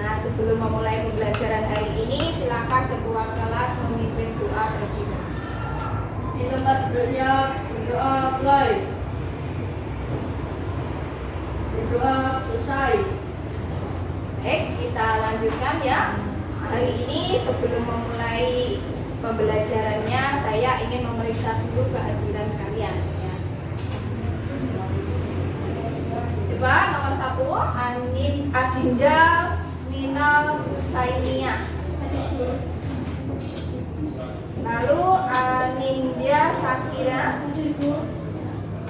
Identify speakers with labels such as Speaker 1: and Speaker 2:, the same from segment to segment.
Speaker 1: Nah, sebelum memulai pembelajaran hari ini, silakan ketua kelas memimpin doa terlebih dahulu.
Speaker 2: Di tempat duduknya berdoa mulai. Berdoa selesai.
Speaker 1: Baik, kita lanjutkan ya. Hari ini sebelum memulai pembelajarannya, saya ingin memeriksa dulu kehadiran kalian ya. Coba nomor 1, Adinda Minal Husainiyah. Lalu Anindya Sakira,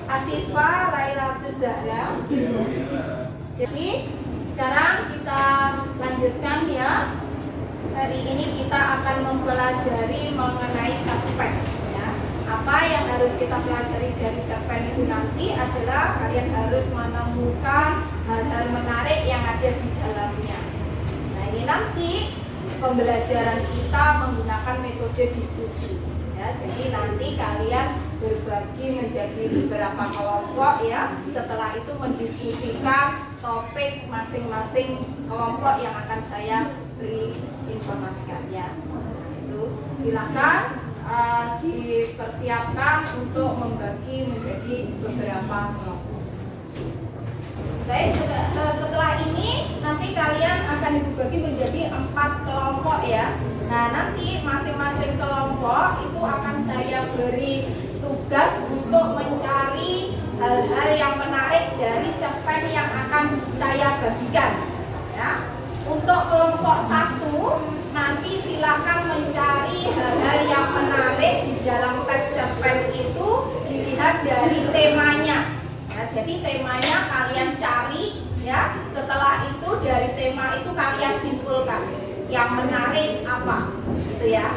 Speaker 1: Asifa Lailatus Zahra. Jadi sekarang kita lanjutkan ya. Hari ini kita akan mempelajari mengenai cerpen ya. Apa yang harus kita pelajari dari cerpen itu nanti adalah kalian harus menemukan hal-hal menarik yang ada di dalamnya. Nah, ini nanti pembelajaran kita menggunakan metode diskusi ya. Jadi nanti kalian berbagi menjadi beberapa kelompok ya. Setelah itu mendiskusikan topik masing-masing kelompok yang akan saya beri informasikan ya. Itu silakan dipersiapkan untuk membagi menjadi beberapa kelompok. Baik, setelah ini nanti kalian akan dibagi menjadi 4 kelompok ya. Nah, nanti masing-masing kelompok itu akan saya beri tugas untuk mencari hal-hal yang menarik dari cerpen yang akan saya bagikan ya. Untuk kelompok 1 nanti silakan mencari hal-hal yang menarik di dalam teks cerpen itu dilihat dari temanya. Ya, jadi temanya kalian cari ya. Setelah itu dari tema itu kalian simpulkan yang menarik apa, gitu ya.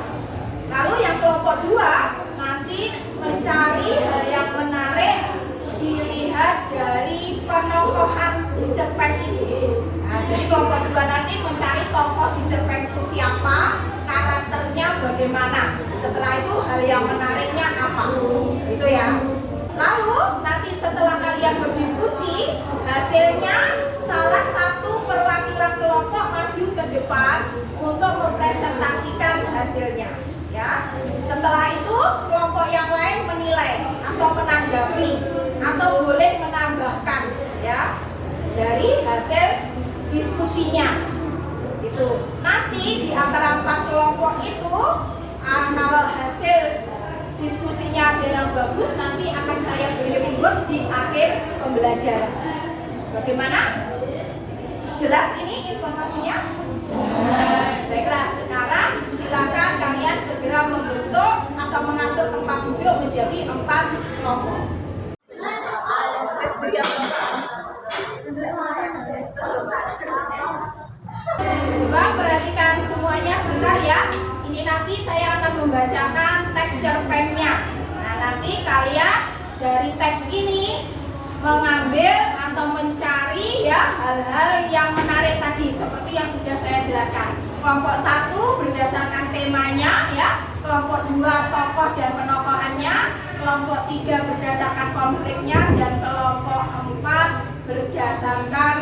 Speaker 1: Lalu yang kelompok 2 nanti mencari hal yang menarik dilihat dari penokohan di cerpen itu. Nah, jadi kelompok 2 nanti mencari tokoh di cerpen itu siapa, karakternya bagaimana. Setelah itu hal yang menariknya apa, gitu ya. Lalu nanti setelah kalian berdiskusi, hasilnya salah satu perwakilan kelompok maju ke depan untuk mempresentasikan hasilnya ya. Setelah itu kelompok yang lain menilai atau menanggapi atau boleh menambahkan ya dari hasil diskusinya. Itu nanti di antara 4 kelompok itu kalau hasil diskusinya ada yang bagus, nanti akan saya beri reward di akhir pembelajaran. Bagaimana? Jelas ini informasinya? Baiklah, sekarang silakan kalian segera membentuk atau mengatur tempat duduk menjadi 4 kelompok. Coba perhatikan semuanya sebentar ya. Ini nanti saya akan membacakan teks cerpennya. Nah, nanti kalian dari teks ini mengambil atau mencari ya hal-hal yang menarik tadi seperti yang sudah saya jelaskan. Kelompok 1 berdasarkan temanya ya, kelompok 2 tokoh dan penokohannya, kelompok 3 berdasarkan konfliknya, dan kelompok 4 berdasarkan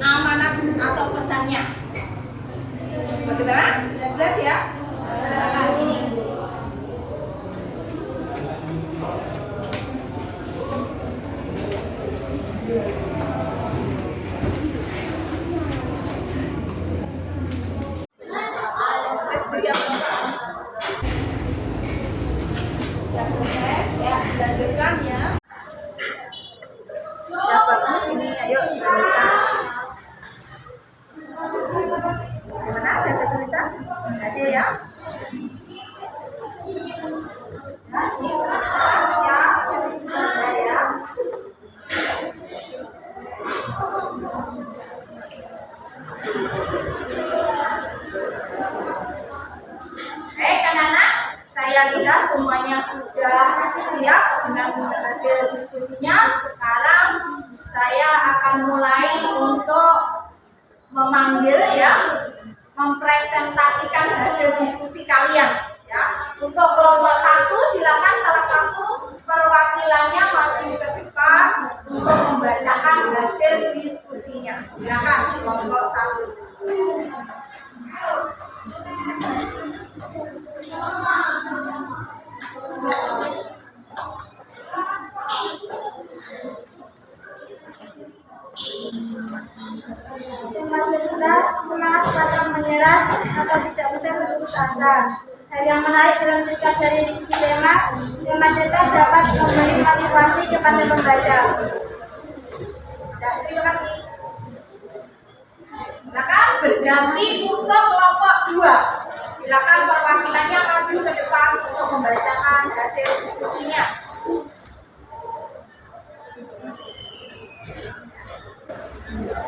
Speaker 1: amanat atau pesannya. Bagaimana? Sudah jelas ya? Sudah selesai ya, lanjutkan ya.
Speaker 3: Ya bagus ini, ayo lanjutkan. Gimana, ada kesulitan? Ada ya?
Speaker 1: Saya lihat semuanya sudah siap dengan hasil diskusinya. Sekarang saya akan mulai untuk memanggil ya, mempresentasikan hasil diskusi kalian ya. Untuk kelompok 1 silakan salah satu perwakilannya maju ke depan untuk membacakan hasil diskusinya. Silakan kelompok 1.
Speaker 3: atau tidak mudah berputus asa. Hal yang menarik dalam cerita dari segi tema cerita dapat memberi motivasi kepada pembaca. Terima kasih.
Speaker 1: Silakan berganti untuk kelompok 2. Silakan perwakilannya maju ke depan untuk membacakan hasil diskusinya.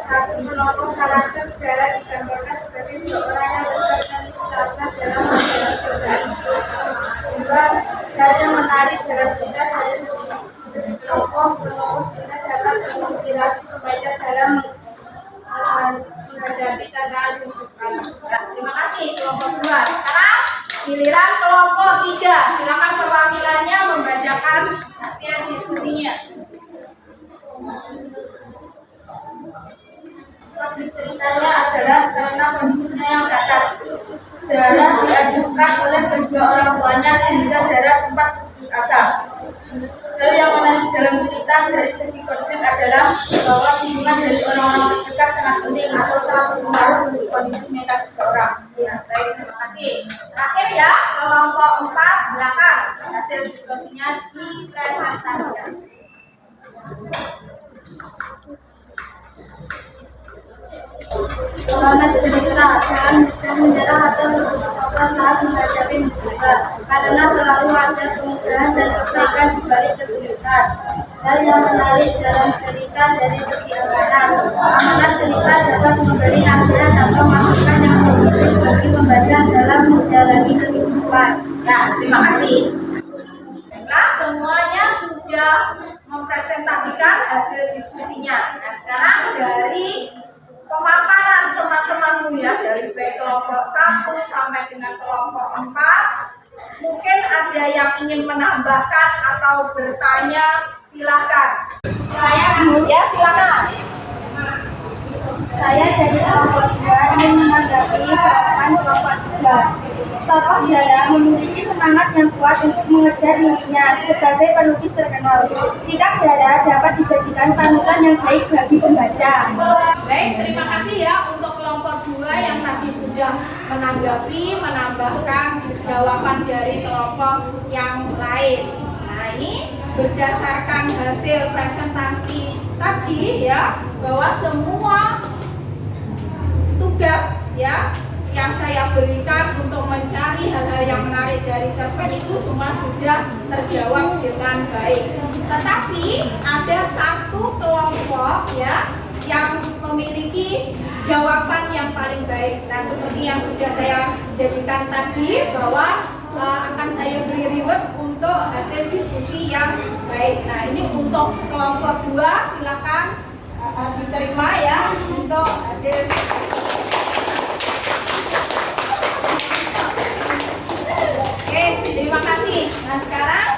Speaker 3: Satu kelompok karakter sejarah digambarkan sebagai seorang yang berkreativitas dalam menjalani perubahan hidup. Dua, hal yang menarik dalam cerita dari segi kelompok cerita dapat menginspirasi pembaca dalam menghadapi tantangan kehidupan.
Speaker 1: Terima kasih kelompok 2. Sekarang giliran kelompok 3. Silakan perwakilannya membacakan hasil diskusinya.
Speaker 3: Topik ceritanya adalah karena kondisinya yang cacat. Dara diajukan oleh kedua orang tuanya sehingga Dara sempat putus asa. Hal yang menarik dalam cerita dari segi konflik adalah bahwa hubungan dari orang-orang terdekat sangat penting atau sangat berpengaruh untuk kondisi mental seseorang.
Speaker 1: Ya, baik, terima kasih. Terakhir ya, kelompok 4. Silakan hasil diskusinya dipresentasikan.
Speaker 3: Karena cerita jangan menyerah atau berputus asa saat menghadapi musibah, karena selalu ada kemudahan dan kebaikan di balik kesulitan. Hal yang menarik dalam cerita dari segi amanat cerita dapat memberi nasihat atau masukan yang positif bagi pembaca dalam menjalani kehidupan.
Speaker 1: Ya, terima kasih. Baiklah, semuanya sudah mempresentasikan hasil diskusinya. Nah, sekarang dari pemaparan teman-temanmu ya, dari baik kelompok 1 sampai dengan kelompok 4, mungkin ada yang ingin menambahkan atau bertanya, silakan. Ya, silakan.
Speaker 3: Saya dari kelompok 2 ingin menanggapi jawaban kelompok 3. Tokoh Dara memiliki semangat yang kuat untuk mengejar mimpinya sebagai pelukis terkenal. Sikap Dara dapat dijadikan panutan yang baik bagi pembaca.
Speaker 1: Baik, terima kasih ya untuk kelompok 2 yang tadi sudah menanggapi, menambahkan jawaban dari kelompok yang lain. Nah, ini berdasarkan hasil presentasi tadi ya, bahwa semua tugas ya yang saya berikan untuk mencari hal-hal yang menarik dari cerpen itu semua sudah terjawab dengan baik. Tetapi ada satu kelompok ya yang memiliki jawaban yang paling baik. Nah, seperti yang sudah saya jadikan tadi, bahwa akan saya beri reward untuk hasil diskusi yang baik. Nah, ini untuk kelompok 2, silakan diterima ya untuk hasil. Oke, terima kasih. Nah, sekarang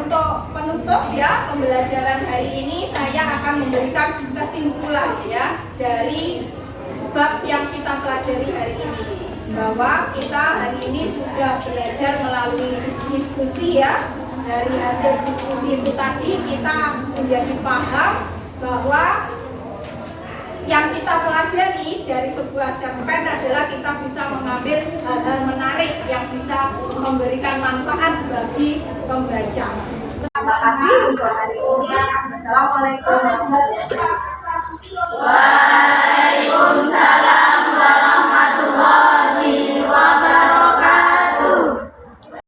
Speaker 1: untuk penutup ya pembelajaran hari ini, saya akan memberikan kesimpulan ya dari bab yang kita pelajari hari ini, bahwa kita hari ini sudah belajar melalui diskusi ya. Dari hasil diskusi itu tadi kita menjadi paham bahwa yang kita pelajari dari sebuah cerpen adalah kita bisa mengambil hal-hal menarik yang bisa memberikan manfaat bagi pembaca.